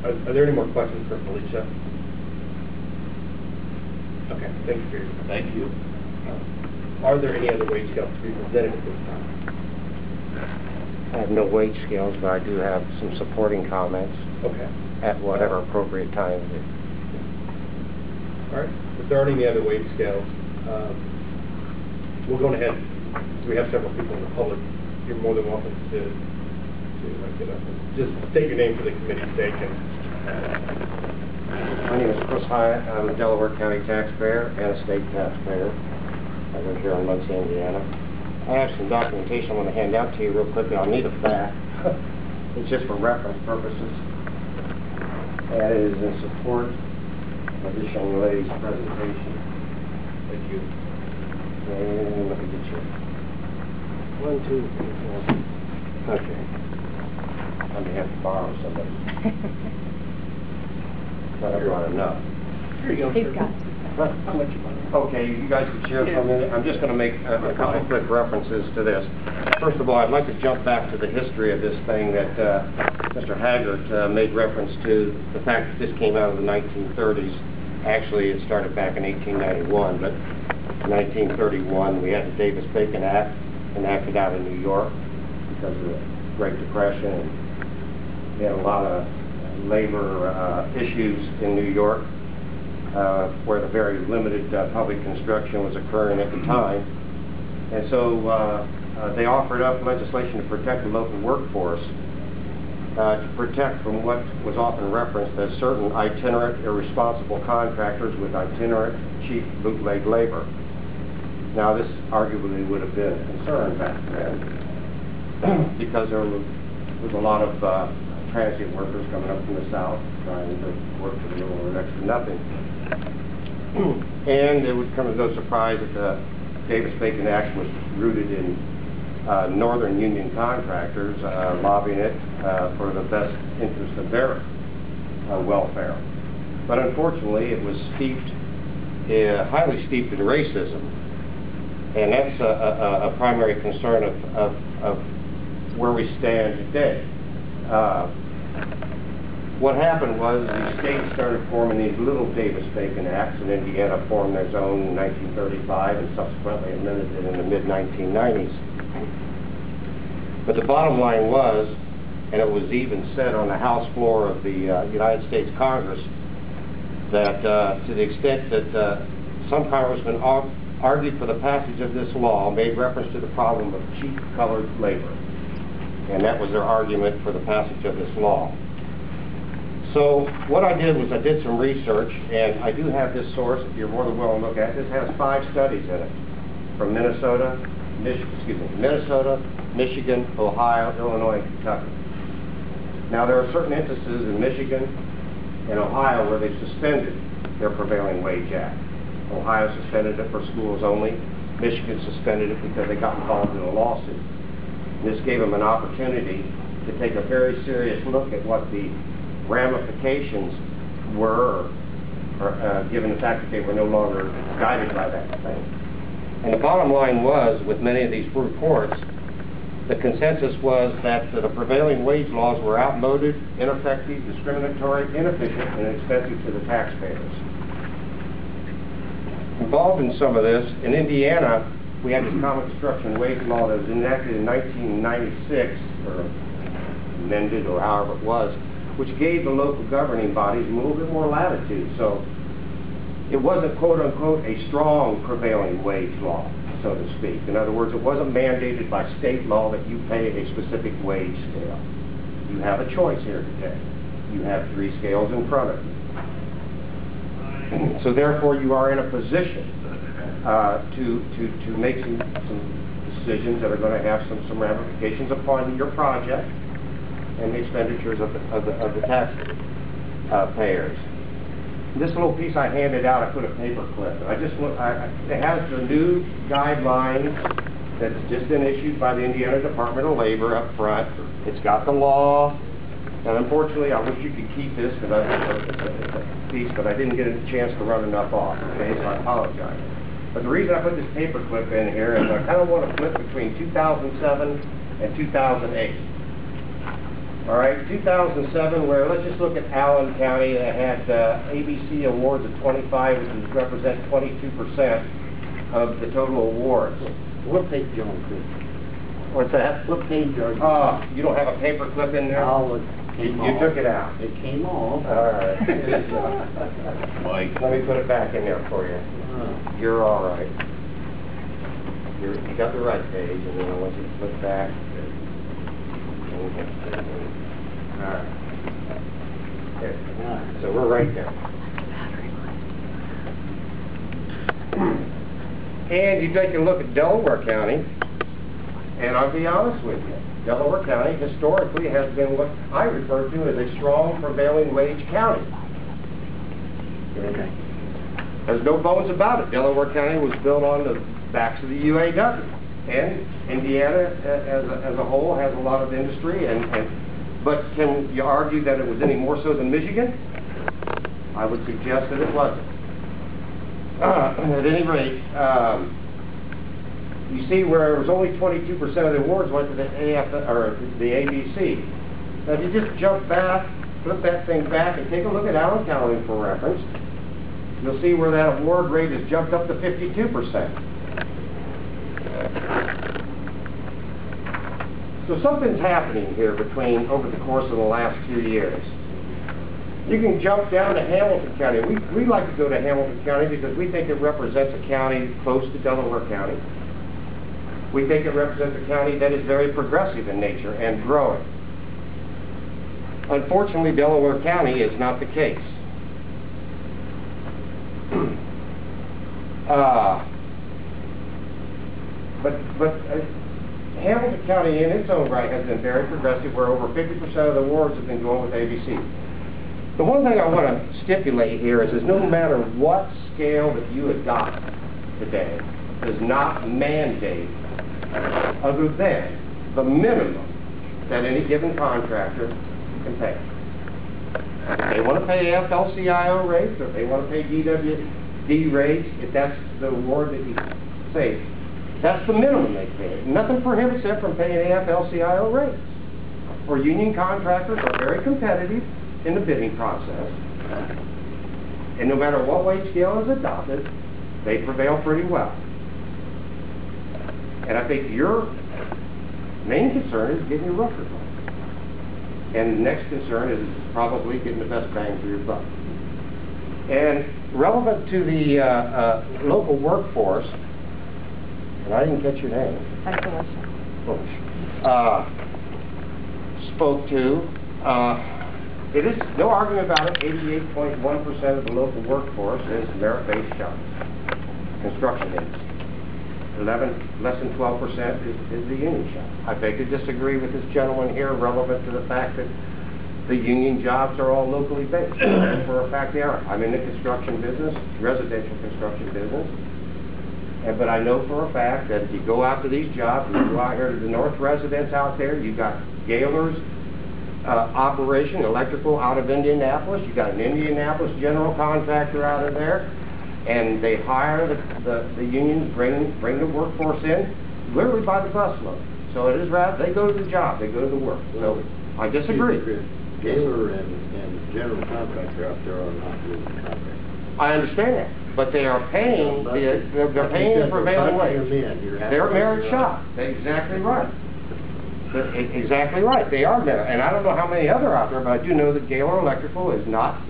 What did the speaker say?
Are there any more questions for Felicia? Okay, thank you for your time. Thank you. Are there any other wage scales to be presented at this time? I have no wage scales, but I do have some supporting comments. Okay. At whatever appropriate time. All right. If there aren't any other wage scales, we'll go ahead. We have several people in the public. You're more than welcome to get up. Just state your name for the committee's sake. My name is Chris Hiatt. I'm a Delaware County taxpayer and a state taxpayer. I live here in Muncie, Indiana. I have some documentation I want to hand out to you real quickly. I'll need a fact. It's just for reference purposes. That is in support of this young lady's presentation. Thank you. And let me get you. 1, 2, 3, 4. Okay. I may have to borrow somebody. But I've got enough. Here you go. He's got it. How much you want? Okay, you guys can share for a minute. I'm just going to make a couple quick references to this. First of all, I'd like to jump back to the history of this thing that Mr. Haggart made reference to, the fact that this came out of the 1930s. Actually, it started back in 1891, but in 1931 we had the Davis-Bacon Act enacted out in New York because of the Great Depression. And we had a lot of labor issues in New York. Where the very limited public construction was occurring at the time. And so they offered up legislation to protect the local workforce, to protect from what was often referenced as certain itinerant, irresponsible contractors with itinerant, cheap, bootleg labor. Now this arguably would have been a concern back then because there was a lot of transient workers coming up from the south trying to work for little or next to nothing. And it would come as no surprise that the Davis-Bacon Act was rooted in northern union contractors lobbying it for the best interest of their welfare. But unfortunately, it was highly steeped in racism. And that's a primary concern of where we stand today. What happened was the states started forming these little Davis-Bacon Acts, and Indiana formed their own in 1935 and subsequently amended it in the mid-1990s. But the bottom line was, and it was even said on the House floor of the United States Congress, that to the extent that some congressmen argued for the passage of this law, made reference to the problem of cheap colored labor. And that was their argument for the passage of this law. So what I did was I did some research, and I do have this source if you're more than willing to look at. This has 5 studies in it from Minnesota, Michigan, Ohio, Illinois, and Kentucky. Now there are certain instances in Michigan and Ohio where they suspended their prevailing wage act. Ohio suspended it for schools only. Michigan suspended it because they got involved in a lawsuit. And this gave them an opportunity to take a very serious look at what the ramifications were, given the fact that they were no longer guided by that thing. And the bottom line was, with many of these reports, the consensus was that the prevailing wage laws were outmoded, ineffective, discriminatory, inefficient, and expensive to the taxpayers. Involved in some of this, in Indiana, we had this common construction wage law that was enacted in 1996, or amended, or however it was, which gave the local governing bodies a little bit more latitude. So it wasn't, quote unquote, a strong prevailing wage law, so to speak. In other words, it wasn't mandated by state law that you pay a specific wage scale. You have a choice here today. You have 3 scales in front of you. So therefore, you are in a position to make some decisions that are going to have some ramifications upon your project and the expenditures of the taxpayers. This little piece I handed out, I put a paper clip. And it has the new guidelines that's just been issued by the Indiana Department of Labor up front. It's got the law. And unfortunately, I wish you could keep this because it's a piece, but I didn't get a chance to run enough off. Okay, so I apologize. But the reason I put this paper clip in here is I kind of want to flip between 2007 and 2008. All right, 2007, where let's just look at Allen County, that had ABC awards of 25, which represent 22% of the total awards. What page you on, Chris? What's that? What page are you? You don't have a paper clip in there? Oh, it came off. You took it out. It came off. All right. Mike. Let me put it back in there for you. You're all right. You got the right page, and then I want you to flip back. All right. There. So we're right there. And you take a look at Delaware County, and I'll be honest with you, Delaware County historically has been what I refer to as a strong prevailing wage county. Okay. There's no bones about it. Delaware County was built on the backs of the UAW. And Indiana as a whole has a lot of industry, but can you argue that it was any more so than Michigan? I would suggest that it wasn't. At any rate, you see where it was only 22% of the awards went to the ABC. Now, if you just jump back, flip that thing back, and take a look at Allen County for reference, you'll see where that award rate has jumped up to 52%. So something's happening here over the course of the last 2 years. You can jump down to Hamilton County. We like to go to Hamilton County because we think it represents a county close to Delaware County. We think it represents a county that is very progressive in nature and growing. Unfortunately, Delaware County is not the case. Hamilton County in its own right has been very progressive, where over 50% of the awards have been going with ABC. The one thing I want to stipulate here is no matter what scale that you adopt today, does not mandate other than the minimum that any given contractor can pay. If they want to pay FLCIO rates, or if they want to pay DWD rates, if that's the award that you say, that's the minimum they pay. Nothing prohibits them from paying AFL-CIO rates. Or union contractors are very competitive in the bidding process. And no matter what wage scale is adopted, they prevail pretty well. And I think your main concern is getting your workers on. And the next concern is probably getting the best bang for your buck. And relevant to the local workforce, and I didn't catch your name. Spoke to. It is no argument about it. 88.1% of the local workforce is merit-based jobs, construction industry. Less than 12% is the union shop. I beg to disagree with this gentleman here, relevant to the fact that the union jobs are all locally based. And for a fact they are. I'm in the construction business, residential construction business. But I know for a fact that if you go out to these jobs, you go out here to the North residents out there, you've got Gaylor's operation, electrical, out of Indianapolis. You've got an Indianapolis general contractor out of there, and they hire the unions, bring the workforce in, literally by the busload. So it is right. They go to the job, they go to the work. So I disagree. Gaylor and general contractor out there are not doing the contract. I understand that. But they are paying, they're paying the prevailing wage. They're merit shop. That's exactly right. Exactly right. They are merit. And I don't know how many other out there, but I do know that Gaylor Electrical is not.